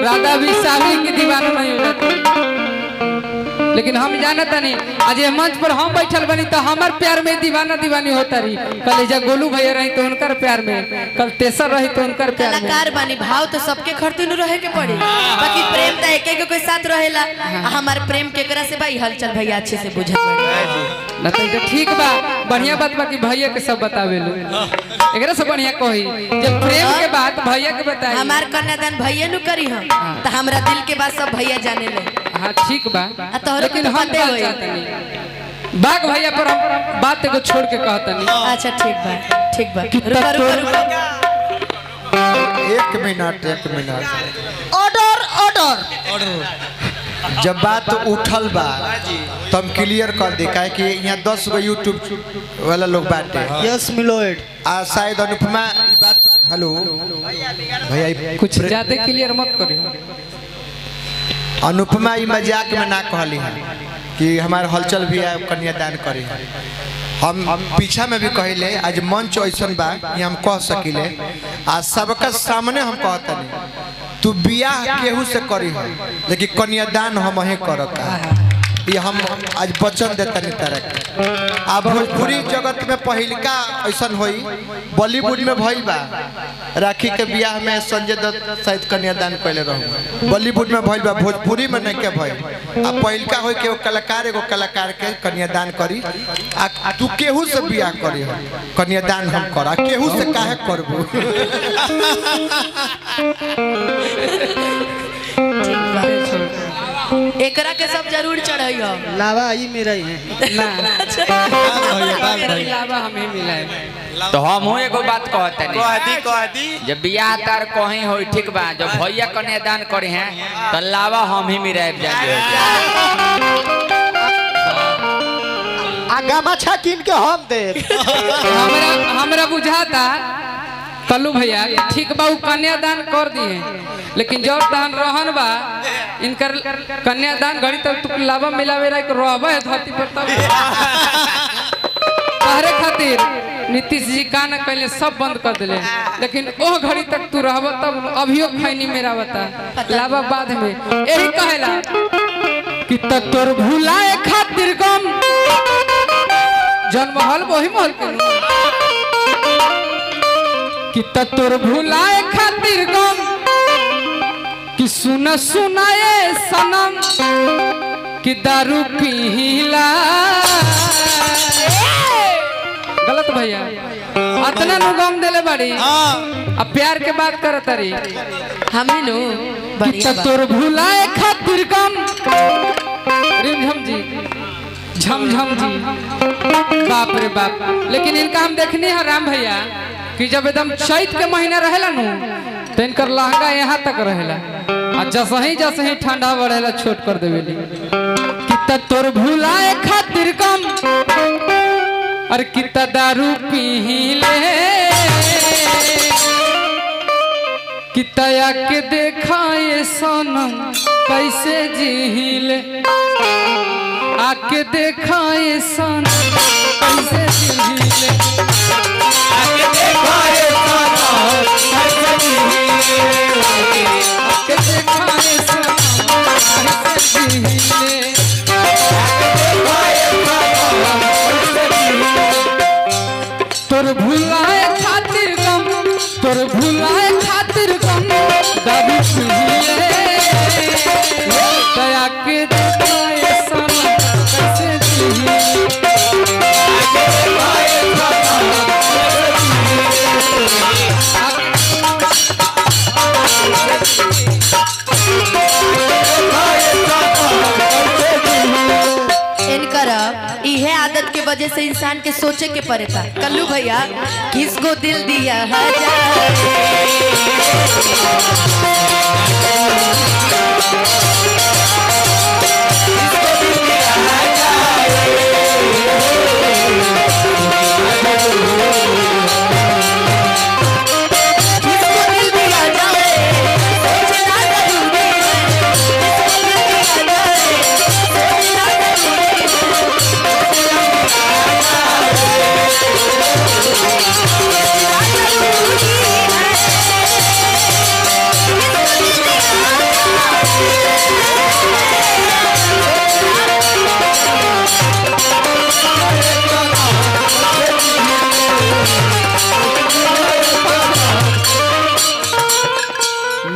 राधा भी सावली की दीवाना नहीं हो जाती। लेकिन हम जानता नहीं आज ये मंच पर हम बैठल बनी तो हमार प्यार में दीवाना दीवानी होता रही। कल एजा गोलू भैया रही तो उनकर प्यार में, कल तेसर रही तो उनकर प्यार में। कलाकार बनी भाव तो सबके खरती नु रहे के पड़ी, बाकी प्रेम तो एक एक के साथ रहेला। हमार प्रेम केकरा से भाई हलचल भैया अच्छे से बुझत ना तो ठीक बा, बढ़िया बात बा कि भैया के सब बतावे लो। एकरा से बढ़िया कही जब प्रेम के बात भैया के बताई। हमार कन्यादान भैया नु करी हम तो हमरा दिल के बात सब भैया जाने ले। हां ठीक बा, लेकिन हम बात चाहते नहीं बाग भैया पर हम बात को छोड़ के कहता नहीं। अच्छा ठीक बा ठीक बा, एक मिनट ऑर्डर ऑर्डर। जब बात उठल बा तो हम क्लियर कर दे काहे कि यहाँ 10 गो यूट्यूब वाला लोग बाटे। यस मिलोड आ शायद अनुपमा बात हेलो भैया कुछ ज्यादा क्लियर मत करी। अनुपमा ई मजाक में ना कहली है कि हमारे हलचल भी है कन्यादान करी। हम पीछा में भी कहले आज मंच ऐसा बा ये हम कह सकिले आज सबका सामने हम कहता नहीं तू बियाह केहू से करी है लेकिन कन्यादान हम ही करता। ये हम आज वचन देता नहीं तरह। आ भोजपुरी जगत में पहिलका ऐसा होई बॉलीवुड में भइल बा राखी के बियाह में संजय दत्त शायद कन्यादान कैले रहू। बॉलीवुड में भइल बा, भोजपुरी में नहीं के भइल। आ पहिलका होई के एगो कलाकार के कन्यादान करी। आ तू केहू से बियाह करी हो कन्यादान हम करा केहू से काहे करबू। एकरा के सब जरूर चढ़ाई हो। लावा ई मेरा ही है ना लावा हमें मिला है। तो हम हो एगो बात कहते नहीं जब बियाह तार कहीं हो ठीक बा, जब भैया कन्यादान करे हैं तो लावा हम ही मिराब जाएंगे। आगा मछा किन के हम दे। हमरा बुझाता कल्लू भैया ठीक बा कन्यादान कर दिए, लेकिन जब तहन रहन बा इनकर कन्यादान घड़ी तक तू लावा मिलावे रह रहबे धरती पर तब तहरे खातिर नीतीश जी का न कहले सब बंद कर दिले, लेकिन ओ घड़ी तक तू रहब तब अभियो खैनी मेरा बता लावा बाद में यही कहेला कि तोर भुलाए खातिर गम जन्म हल वही महल के कि तोर भुलाए खातिर गम कि सुन सुनाए सनम कि दारू पीला। गलत भैया अतना नु गम देले बाड़ी अब प्यार के बात करत रही हमें नु बढ़िया तोर भुलाए खातिर गम रिमझम जी झमझम जी बाप रे बाप। लेकिन इनका हम देखनी है राम भैया कि जब एकदम चैत के महीना रहेला नु तो इनकर लहंगा यहाँ तक रहेला आ जैसे ही ठंडा बढ़ेला छोट कर देवेली कि तोर भुलाए खातिर कम और कितना दारू पीले कितया के देखा ये सनम कैसे जीले आके देखा ये सनम कैसे जीले आके देखा ये सनम कैसे जीले आके देखा ये सनम कैसे जीले तोर भुलाए खातिर गम तोर भुलाए खातिर गम दारू पीले दया के दिखाए सनम कैसे जीले इहे आदत के वजह से इंसान के सोचे के पड़े था। कल्लू भैया किसको दिल दिया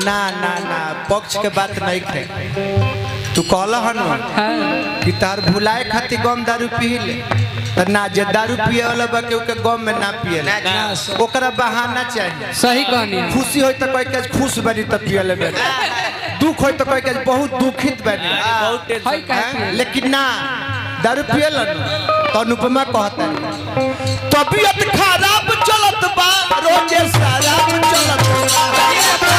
ना ना ना पक्ष के बात नहीं खे तू कहला हन कि तार भुलाए खातिर गम दारू पी ले त ना जे दारू पिए वाला बा के ओके गम में ना पिए ओकरा बहाना चाहिए। सही कहनी खुशी होई त कोई के खुश बनी त पिए ले दुख होई त कोई के बहुत दुखित बनी लेकिन ना दारू पिए लन तो अनुपमा कहता तबीयत खराब चलत बा रोजे शराब चलत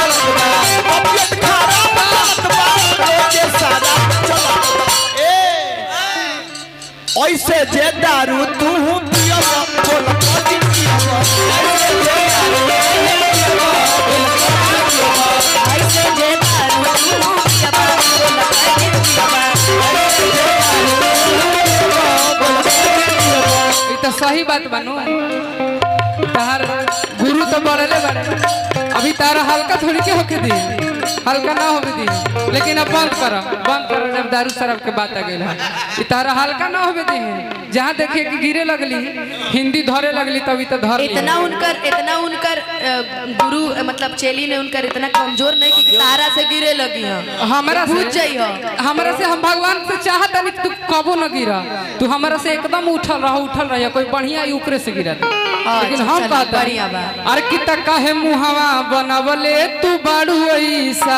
तबीयत खराब चलत बा रोजे शराब चलत ऐसे जे दारू तू पियो बोल तो सही बात बनू तार गुरु तो बड़े बड़े अभी तारा हल्का थोड़ी के होके दी हल्का ना होके दी लेकिन अब बंद करो जब दारू शराब के बात आ गई है तारा हल्का ना होके दी जहाँ देखिए कि गिरे लगली हिंदी धरे लगली तभी तो धर इतना उनकर गुरु मतलब चेली ने उनकर इतना कमजोर नहीं कि तारा से गिरे लगी है हमारा भूल जाइए हमारा से हम भगवान से चाहता नहीं तू कबो न गिरा तू हमारा से एकदम उठल रह कोई बढ़िया ऊपरे से गिरा लेकिन हम कहता अरे कि काहे मुहावा बनवले तू बाड़ू ऐसा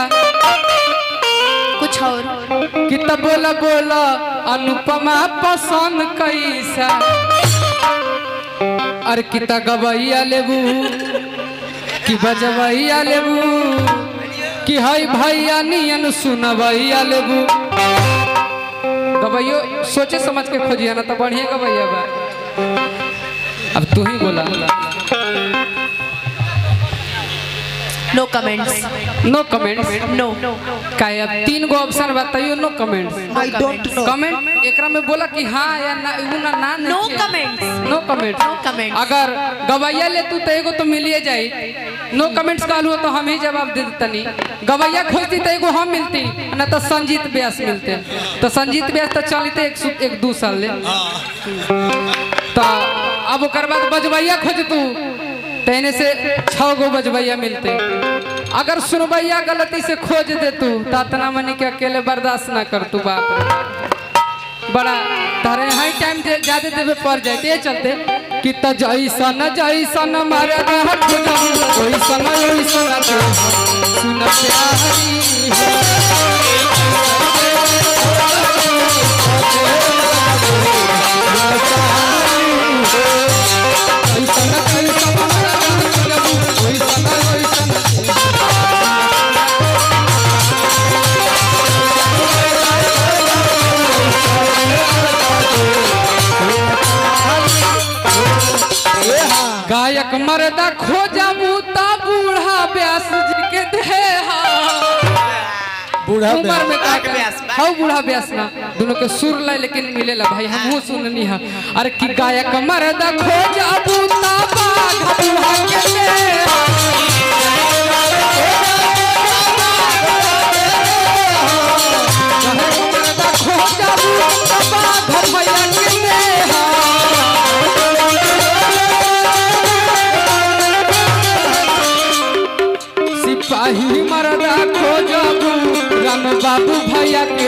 कुछ और कि बोला अनुपमा पसंद कैसा अरे कि गवैया लेबू कि बजवैया लेबू कि हई भैया नियन सुनवैया लेबू गवैयो सोचे समझ के खोजिए ना तो बढ़िया गवैया बा अब तू ही बोला नो कमेंट्स नो कमेंट्स नो काय अब 3 गो ऑप्शन बताइयो no comments I don't know comment एकरा में बोला कि हां या ना ना no comments no comments no comments अगर गवैया ले तू तो एगो तो मिलिए जाई नो कमेंट्स कहलू तो हम ही जवाब दे देतनी गवैया खोजती तो एगो हम मिलती ना तो संजीत व्यास मिलते तो संजीत व्यास तो चलते एक 2 साल ले तो अब ओकर बाद बजवैया खोज तू तेने से 6 गो बजवैया मिलते अगर सुनवैया गलती से खोज दे तू तना मनी के अकेले बर्दाश्त ना कर तू बाप रे बड़ा तारे हाई टाइम ज्यादा देवे पड़ जाते चलते कि त जैसन मारे हाथ ओइसन सुन प्यारी गायक मर्दा खोजबू ता बूढ़ा व्यास जी के देहा बूढ़ा उम्र में हाउ बूढ़ा व्यास ना दोनों के सुर ला लेकिन मिलेला भाई हमहू सुननी है अरे कि गायक मर्दा खोजबू ता बाघ बूढ़ा के देहा मर्दा खोजबू ता बाघ भैया के देहा सिपाही मरदा खोजबू राम बाबू भैया के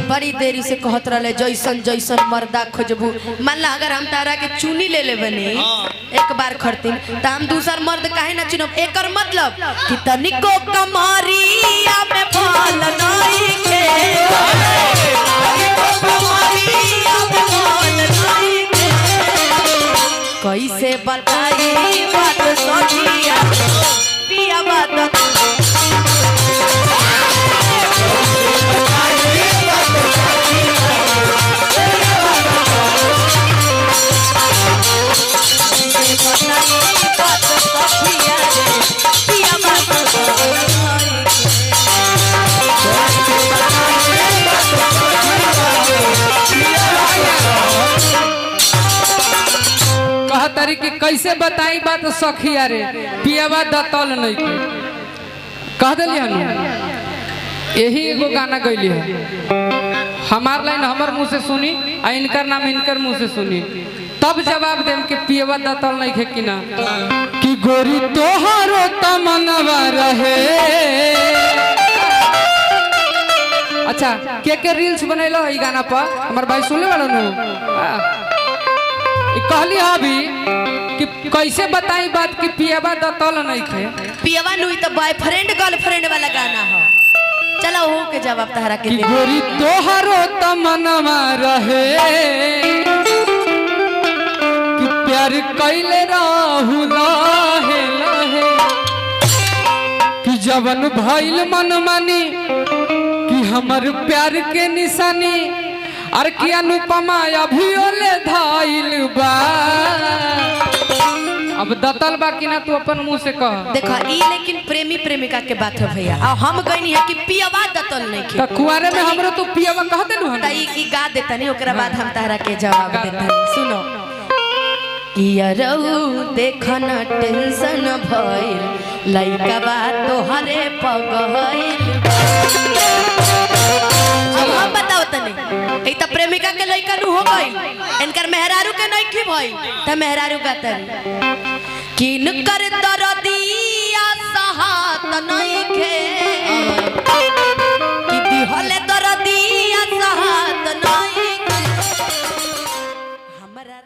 बड़ी देरी से कहत रहे जैसन जैसन मर्दा खोजबू मान ला अगर हम तारा के चुनी ले ले बनी एक बार खरतीन तो हम दूसर मर्द काहे ना चुनब एकर मतलब कि तनिको कमरिया में फल नहीं के कैसे बताई बात सखिया पिया बात कहतरी कि कैसे बताई बात सखिया रे पियावा दतल नहीं के कह दिली हनु यही एगो गाना गईली है हमार लाइन हमर मुंह से सुनी आ इनकर नाम इनकर मुंह से सुनी तब जवाब देम के पियावा दतल नहीं खे कि ना कि गोरी तोहरो तमनवा रहे। अच्छा के रील्स बनैलो ई गाना पर हमर भाई सुनले वाला नु कहली अभी कि कैसे बताई बात कि पियावा दतल नहीं खे पियावा नुई तो बॉयफ्रेंड गर्लफ्रेंड वाला गाना है। चलो हो के जवाब तहरा के दे गोरी तोहरो तमनवा रहे कि प्यार कैले रहू लहे लहे कि जवन भइल मन मानी कि हमर प्यार के निशानी और कि अनुपमा अभियोले धाइल बा। अब दतल बा कि ना तू अपन मुंह से कह। देखा ई लेकिन प्रेमी प्रेमिका के बात है भैया और हम कहनी है कि पियावा दतल नहीं खे त कुआरे में हमरो तू पियावा कह देलु हन त ई गा देता नहीं ओकरा बाद हम तहरा के जवाब देता सुनो किया रहू देखन टेंशन भइल लइका बा तोहरे पगइल। अब हम बताओ तने ई त प्रेमिका के लइका नु हो गइल इनकर मेहरारू के नहीं की भइल त मेहरारू गातरी किन कर दरदिया सहात नहीं खे कि दिहले दरदिया सहात नहीं खे हमरा